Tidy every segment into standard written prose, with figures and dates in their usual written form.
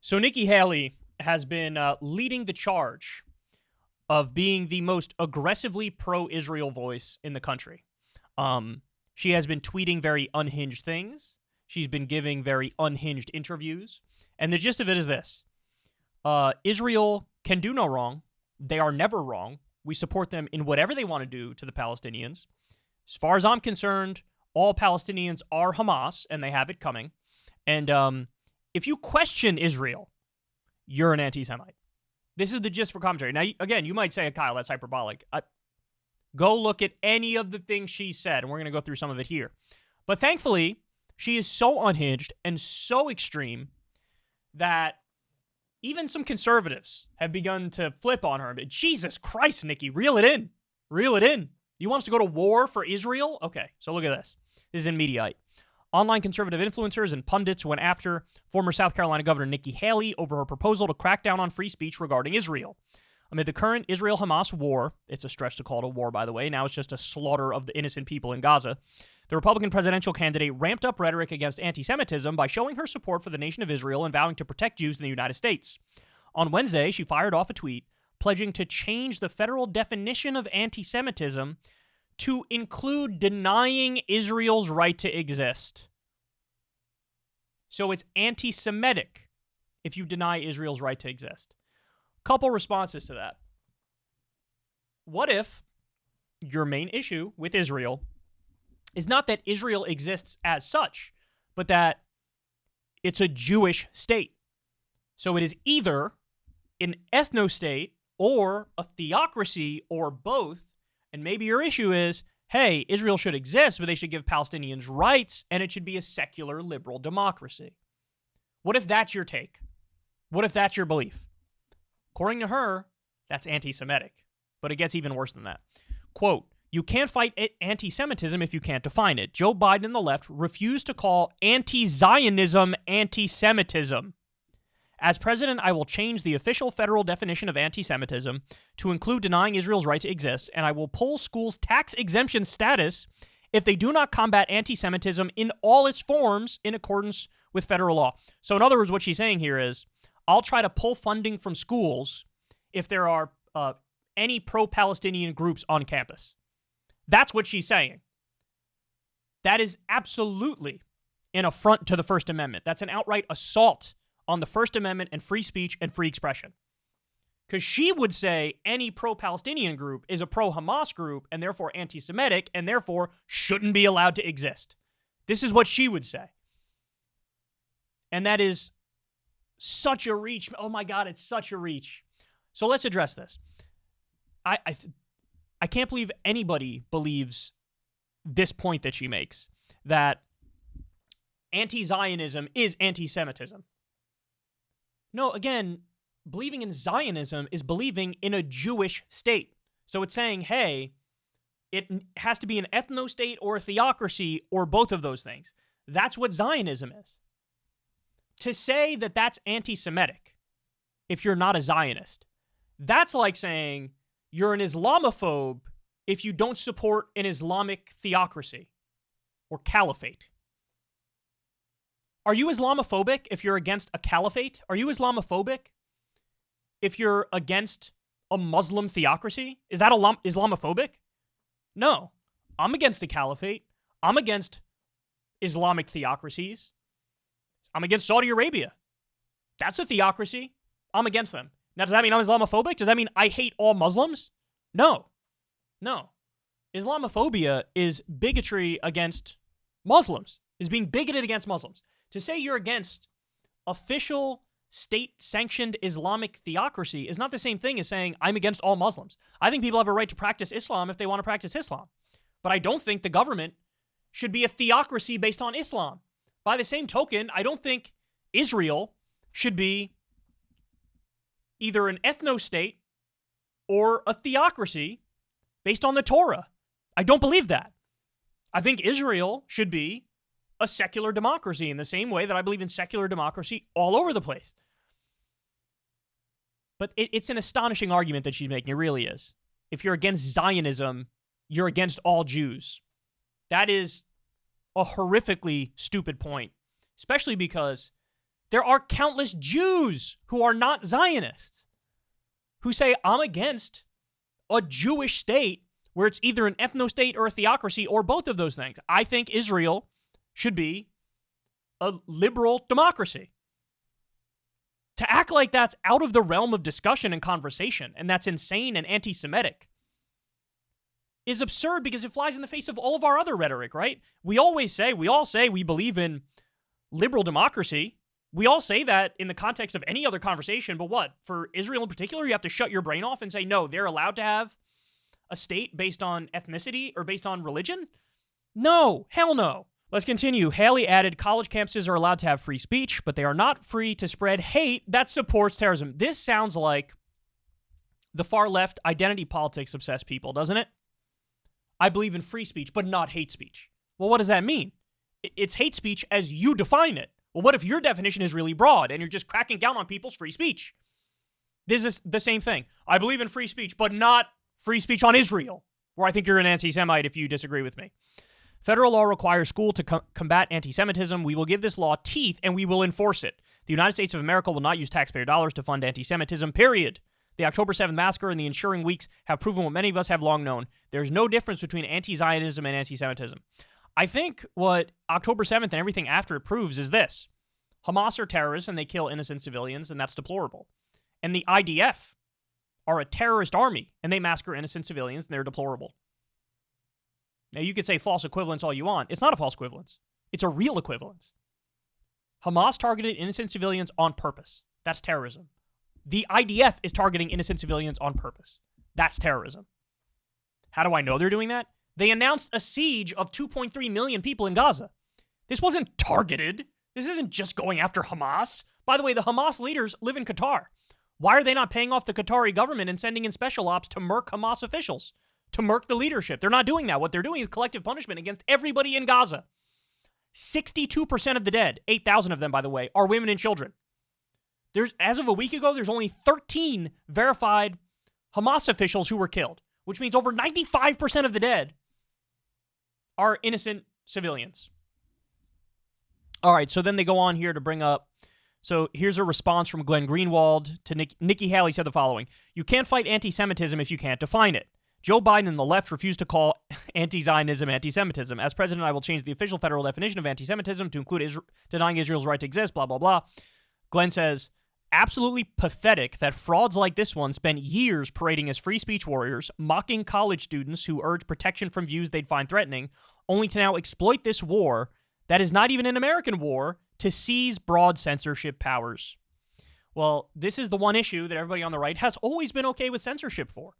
So Nikki Haley has been leading the charge of being the most aggressively pro-Israel voice in the country. She has been tweeting very unhinged things. She's been giving very unhinged interviews. And the gist of it is this. Israel can do no wrong. They are never wrong. We support them in whatever they want to do to the Palestinians. As far as I'm concerned, all Palestinians are Hamas, and they have it coming. And if you question Israel, you're an anti-Semite. This is the gist for commentary. Now, again, you might say, Kyle, that's hyperbolic. Go look at any of the things she said, and we're going to go through some of it here. But thankfully, she is so unhinged and so extreme that even some conservatives have begun to flip on her. Jesus Christ, Nikki, reel it in. Reel it in. You want us to go to war for Israel? Okay, so look at this. This is in Mediaite. Online conservative influencers and pundits went after former South Carolina Governor Nikki Haley over her proposal to crack down on free speech regarding Israel. Amid the current Israel-Hamas war, it's a stretch to call it a war, by the way, now it's just a slaughter of the innocent people in Gaza, the Republican presidential candidate ramped up rhetoric against anti-Semitism by showing her support for the nation of Israel and vowing to protect Jews in the United States. On Wednesday, she fired off a tweet pledging to change the federal definition of anti-Semitism to include denying Israel's right to exist. So it's anti-Semitic if you deny Israel's right to exist. Couple responses to that. What if your main issue with Israel is not that Israel exists as such, but that it's a Jewish state? So it is either an ethno-state or a theocracy or both. And maybe your issue is, hey, Israel should exist, but they should give Palestinians rights, and it should be a secular liberal democracy. What if that's your take? What if that's your belief? According to her, that's anti-Semitic. But it gets even worse than that. Quote, you can't fight anti-Semitism if you can't define it. Joe Biden and the left refused to call anti-Zionism anti-Semitism. As president, I will change the official federal definition of anti-Semitism to include denying Israel's right to exist, and I will pull schools' tax exemption status if they do not combat anti-Semitism in all its forms in accordance with federal law. So in other words, what she's saying here is, I'll try to pull funding from schools if there are any pro-Palestinian groups on campus. That's what she's saying. That is absolutely an affront to the First Amendment. That's an outright assault on the First Amendment and free speech and free expression. Because she would say any pro-Palestinian group is a pro-Hamas group and therefore anti-Semitic and therefore shouldn't be allowed to exist. This is what she would say. And that is such a reach. Oh my God, it's such a reach. So let's address this. I can't believe anybody believes this point that she makes, that anti-Zionism is anti-Semitism. No, again, believing in Zionism is believing in a Jewish state. So it's saying, hey, it has to be an ethno-state or a theocracy or both of those things. That's what Zionism is. To say that that's anti-Semitic, if you're not a Zionist, that's like saying you're an Islamophobe if you don't support an Islamic theocracy or caliphate. Are you Islamophobic if you're against a caliphate? Are you Islamophobic if you're against a Muslim theocracy? Is that Islamophobic? No. I'm against a caliphate. I'm against Islamic theocracies. I'm against Saudi Arabia. That's a theocracy. I'm against them. Now, does that mean I'm Islamophobic? Does that mean I hate all Muslims? No. No. Islamophobia is bigotry against Muslims, is being bigoted against Muslims. To say you're against official state-sanctioned Islamic theocracy is not the same thing as saying I'm against all Muslims. I think people have a right to practice Islam if they want to practice Islam. But I don't think the government should be a theocracy based on Islam. By the same token, I don't think Israel should be either an ethno-state or a theocracy based on the Torah. I don't believe that. I think Israel should be a secular democracy in the same way that I believe in secular democracy all over the place. But it's an astonishing argument that she's making. It really is. If you're against Zionism, you're against all Jews. That is a horrifically stupid point, especially because There are countless Jews who are not Zionists who say, I'm against a Jewish state where it's either an ethno-state or a theocracy or both of those things. I think Israel should be a liberal democracy. To act like that's out of the realm of discussion and conversation, and that's insane and anti-Semitic, is absurd because it flies in the face of all of our other rhetoric, right? We all say we believe in liberal democracy. We all say that in the context of any other conversation, but what? For Israel in particular, you have to shut your brain off and say, no, they're allowed to have a state based on ethnicity or based on religion? No, hell no. Let's continue. Haley added, college campuses are allowed to have free speech, but they are not free to spread hate that supports terrorism. This sounds like the far left identity politics obsessed people, doesn't it? I believe in free speech, but not hate speech. Well, what does that mean? It's hate speech as you define it. Well, what if your definition is really broad and you're just cracking down on people's free speech? This is the same thing. I believe in free speech, but not free speech on Israel, where I think you're an anti-Semite if you disagree with me. Federal law requires school to combat anti-Semitism. We will give this law teeth and we will enforce it. The United States of America will not use taxpayer dollars to fund anti-Semitism, period. The October 7th massacre and the ensuing weeks have proven what many of us have long known. There's no difference between anti-Zionism and anti-Semitism. I think what October 7th and everything after it proves is this. Hamas are terrorists and they kill innocent civilians, and that's deplorable. And the IDF are a terrorist army and they massacre innocent civilians and they're deplorable. Now, you could say false equivalence all you want. It's not a false equivalence. It's a real equivalence. Hamas targeted innocent civilians on purpose. That's terrorism. The IDF is targeting innocent civilians on purpose. That's terrorism. How do I know they're doing that? They announced a siege of 2.3 million people in Gaza. This wasn't targeted. This isn't just going after Hamas. By the way, the Hamas leaders live in Qatar. Why are they not paying off the Qatari government and sending in special ops to murk Hamas officials? To murk the leadership? They're not doing that. What they're doing is collective punishment against everybody in Gaza. 62% of the dead, 8,000 of them, by the way, are women and children. As of a week ago, there's only 13 verified Hamas officials who were killed, which means over 95% of the dead are innocent civilians. All right, so then they go on here to bring up, so here's a response from Glenn Greenwald to Nikki Haley said the following. You can't fight anti-Semitism if you can't define it. Joe Biden and the left refuse to call anti-Zionism anti-Semitism. As president, I will change the official federal definition of anti-Semitism to include denying Israel's right to exist, blah, blah, blah. Glenn says, absolutely pathetic that frauds like this one spent years parading as free speech warriors, mocking college students who urge protection from views they'd find threatening, only to now exploit this war that is not even an American war to seize broad censorship powers. Well, this is the one issue that everybody on the right has always been okay with censorship for.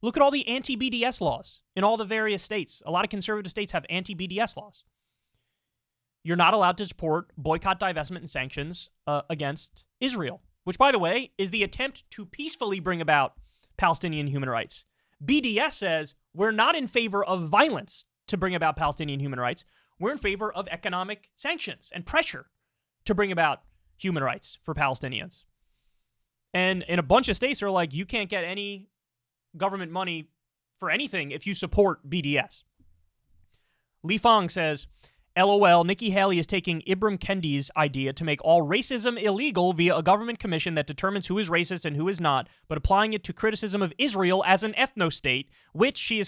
Look at all the anti-BDS laws in all the various states. A lot of conservative states have anti-BDS laws. You're not allowed to support boycott, divestment, and sanctions against Israel, which, by the way, is the attempt to peacefully bring about Palestinian human rights. BDS says we're not in favor of violence to bring about Palestinian human rights. We're in favor of economic sanctions and pressure to bring about human rights for Palestinians. And in a bunch of states, they're like, you can't get any government money for anything if you support BDS. Li Fong says, LOL, Nikki Haley is taking Ibram Kendi's idea to make all racism illegal via a government commission that determines who is racist and who is not, but applying it to criticism of Israel as an ethno-state, which she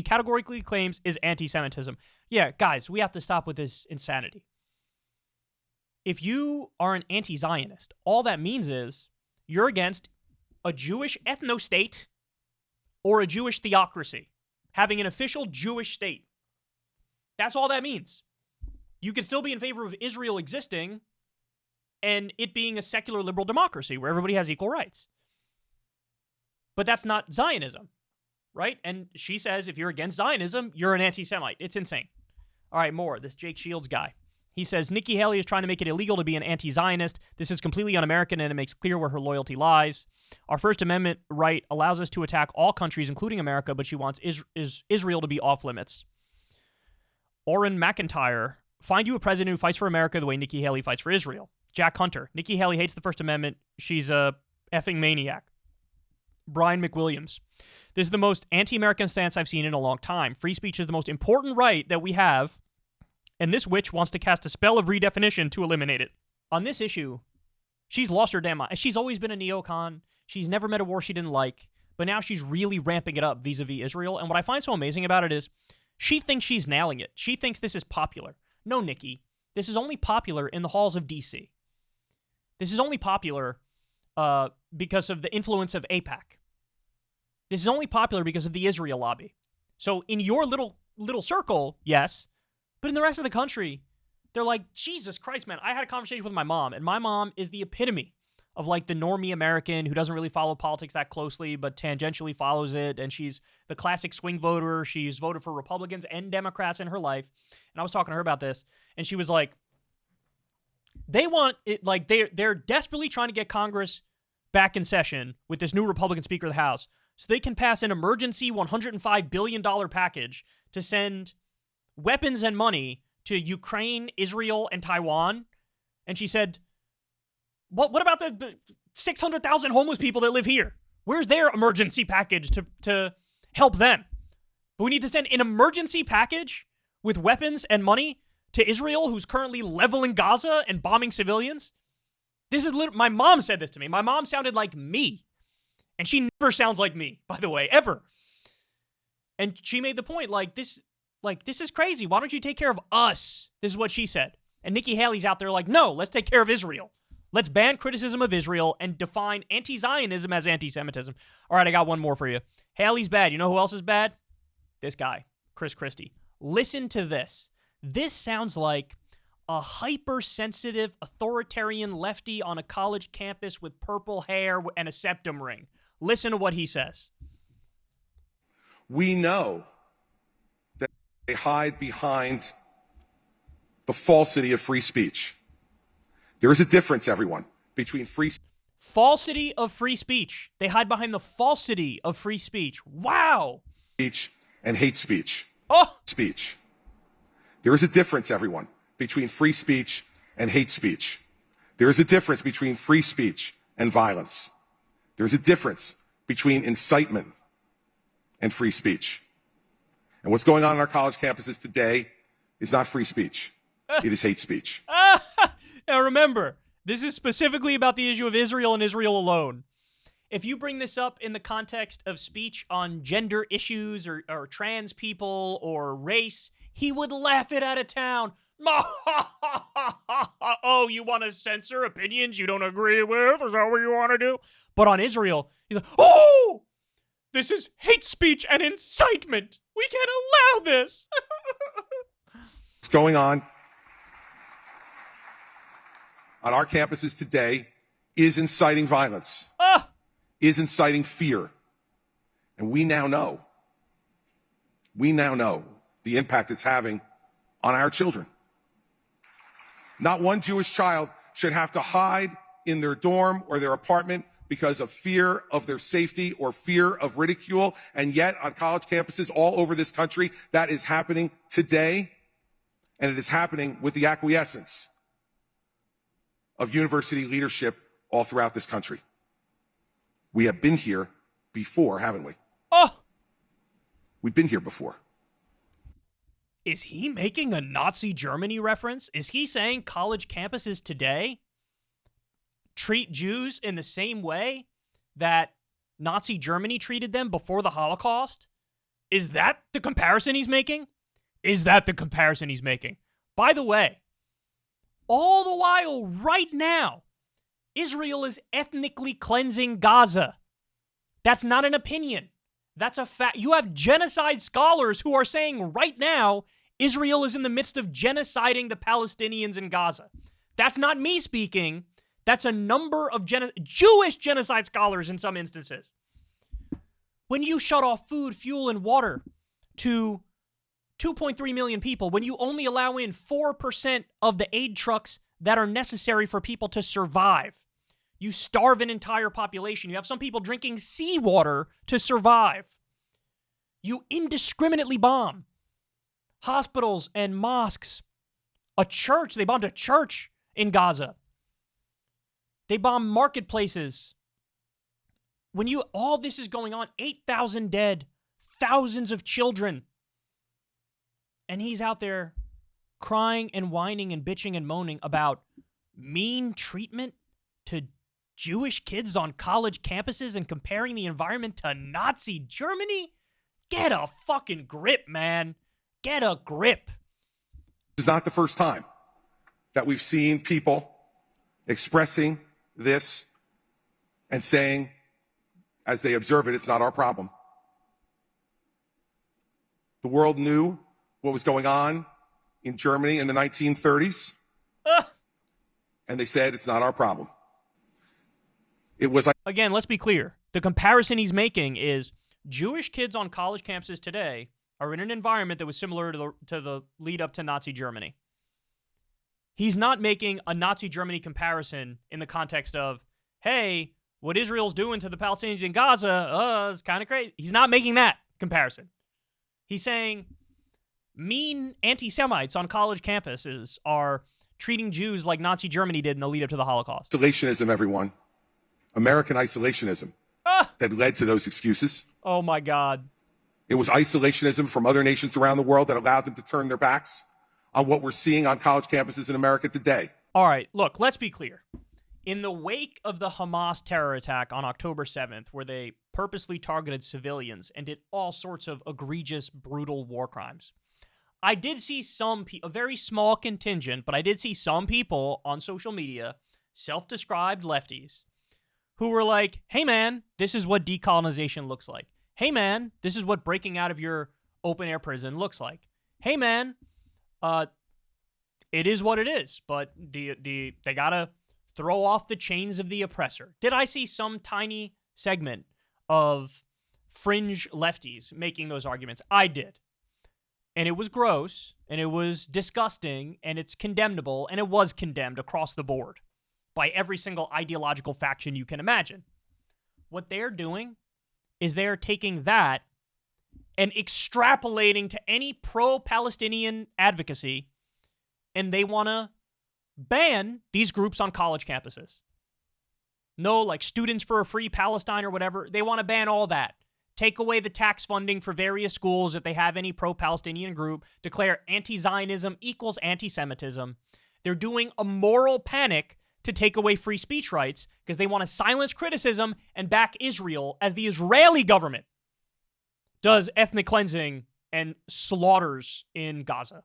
categorically claims is anti-Semitism. Yeah, guys, we have to stop with this insanity. If you are an anti-Zionist, all that means is you're against a Jewish ethno-state or a Jewish theocracy, having an official Jewish state. That's all that means. You can still be in favor of Israel existing and it being a secular liberal democracy where everybody has equal rights. But that's not Zionism, right? And she says if you're against Zionism, you're an anti-Semite. It's insane. All right, more. This Jake Shields guy. He says, Nikki Haley is trying to make it illegal to be an anti-Zionist. This is completely un-American and it makes clear where her loyalty lies. Our First Amendment right allows us to attack all countries, including America, but she wants Israel to be off limits. Orrin McIntyre, find you a president who fights for America the way Nikki Haley fights for Israel. Jack Hunter, Nikki Haley hates the First Amendment. She's a effing maniac. Brian McWilliams, this is the most anti-American stance I've seen in a long time. Free speech is the most important right that we have, and this witch wants to cast a spell of redefinition to eliminate it. on this issue, she's lost her damn mind. She's always been a neocon. She's never met a war she didn't like, but now she's really ramping it up vis-a-vis Israel. And what I find so amazing about it is she thinks she's nailing it. She thinks this is popular. No, Nikki, this is only popular in the halls of D.C. This is only popular because of the influence of AIPAC. This is only popular because of the Israel lobby. So in your little circle, yes, but in the rest of the country, they're like, Jesus Christ, man. I had a conversation with my mom, and my mom is the epitome of like the normie American who doesn't really follow politics that closely, but tangentially follows it. And she's the classic swing voter. She's voted for Republicans and Democrats in her life. And I was talking to her about this, and she was like, they want it, like they're desperately trying to get Congress back in session with this new Republican Speaker of the House so they can pass an emergency $105 billion package to send weapons and money to Ukraine, Israel, and Taiwan. And she said, what about the 600,000 homeless people that live here? Where's their emergency package to help them? But we need to send an emergency package with weapons and money to Israel, who's currently leveling Gaza and bombing civilians. This is my mom said this to me. My mom sounded like me. And she never sounds like me, by the way, ever. And she made the point, this is crazy. Why don't you take care of us? This is what she said. And Nikki Haley's out there like, no, let's take care of Israel. Let's ban criticism of Israel and define anti-Zionism as anti-Semitism. All right, I got one more for you. Haley's bad. You know who else is bad? This guy, Chris Christie. Listen to this. This sounds like a hypersensitive authoritarian lefty on a college campus with purple hair and a septum ring. Listen to what he says. We know that they hide behind the falsity of free speech. There is a difference, everyone, between free falsity of free speech. They hide behind the falsity of free speech. Wow. Speech and hate speech. Oh. Speech. There is a difference, everyone, between free speech and hate speech. There is a difference between free speech and violence. There is a difference between incitement and free speech. And what's going on our college campuses today is not free speech. It is hate speech. Now remember, this is specifically about the issue of Israel and Israel alone. If you bring this up in the context of speech on gender issues or trans people or race, he would laugh it out of town. Oh, you want to censor opinions you don't agree with? Is that what you want to do? But on Israel, he's like, oh, this is hate speech and incitement. We can't allow this. What's going on our campuses today is inciting violence, is inciting fear. And we now know the impact it's having on our children. Not one Jewish child should have to hide in their dorm or their apartment because of fear of their safety or fear of ridicule. And yet on college campuses all over this country, that is happening today. And it is happening with the acquiescence of university leadership all throughout this country. We have been here before, haven't we? Oh! We've been here before. Is he making a Nazi Germany reference? Is he saying college campuses today treat Jews in the same way that Nazi Germany treated them before the Holocaust? Is that the comparison he's making? Is that the comparison he's making? By the way, all the while, right now, Israel is ethnically cleansing Gaza. That's not an opinion. That's a fact. You have genocide scholars who are saying right now, Israel is in the midst of genociding the Palestinians in Gaza. That's not me speaking. That's a number of Jewish genocide scholars in some instances. When you shut off food, fuel, and water to 2.3 million people, when you only allow in 4% of the aid trucks that are necessary for people to survive, you starve an entire population. You have some people drinking seawater to survive. You indiscriminately bomb hospitals and mosques. A church, they bombed a church in Gaza. They bombed marketplaces. When all this is going on, 8,000 dead, thousands of children. And he's out there crying and whining and bitching and moaning about mean treatment to Jewish kids on college campuses and comparing the environment to Nazi Germany? Get a fucking grip, man. Get a grip. This is not the first time that we've seen people expressing this and saying, as they observe it, it's not our problem. The world knew what was going on in Germany in the 1930s, and they said it's not our problem. It was again, let's be clear. The comparison he's making is Jewish kids on college campuses today are in an environment that was similar to the lead up to Nazi Germany. He's not making a Nazi Germany comparison in the context of, hey, what Israel's doing to the Palestinians in Gaza is kind of crazy. He's not making that comparison. He's saying mean anti-Semites on college campuses are treating Jews like Nazi Germany did in the lead up to the Holocaust. Isolationism, everyone. American isolationism that led to those excuses. Oh, my God. It was isolationism from other nations around the world that allowed them to turn their backs on what we're seeing on college campuses in America today. All right, look, let's be clear. In the wake of the Hamas terror attack on October 7th, where they purposely targeted civilians and did all sorts of egregious, brutal war crimes, I did see a very small contingent, but I did see some people on social media, self-described lefties, who were like, hey man, this is what decolonization looks like. Hey man, this is what breaking out of your open-air prison looks like. Hey man, it is what it is, but they gotta throw off the chains of the oppressor. Did I see some tiny segment of fringe lefties making those arguments? I did. And it was gross, and it was disgusting, and it's condemnable, and it was condemned across the board by every single ideological faction you can imagine. What they're doing is they're taking that and extrapolating to any pro-Palestinian advocacy, and they want to ban these groups on college campuses. No, like Students for a Free Palestine or whatever. They want to ban all that. Take away the tax funding for various schools if they have any pro-Palestinian group. Declare anti-Zionism equals anti-Semitism. They're doing a moral panic to take away free speech rights because they want to silence criticism and back Israel as the Israeli government does ethnic cleansing and slaughters in Gaza.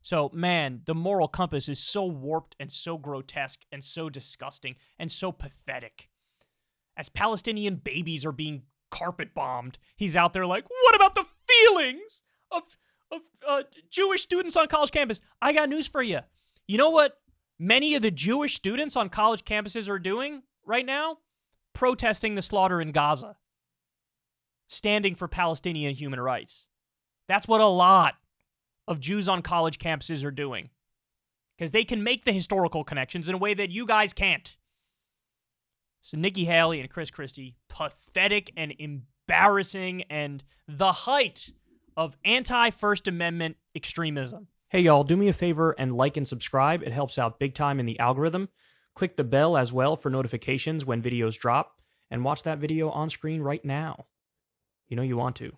So, man, the moral compass is so warped and so grotesque and so disgusting and so pathetic. As Palestinian babies are being carpet bombed, he's out there like, what about the feelings of Jewish students on college campus? I got news for you. You know what many of the Jewish students on college campuses are doing right now? Protesting the slaughter in Gaza. Standing for Palestinian human rights. That's what a lot of Jews on college campuses are doing. Because they can make the historical connections in a way that you guys can't. So Nikki Haley and Chris Christie, pathetic and embarrassing and the height of anti-First Amendment extremism. Hey y'all, do me a favor and like and subscribe. It helps out big time in the algorithm. Click the bell as well for notifications when videos drop. And watch that video on screen right now. You know you want to.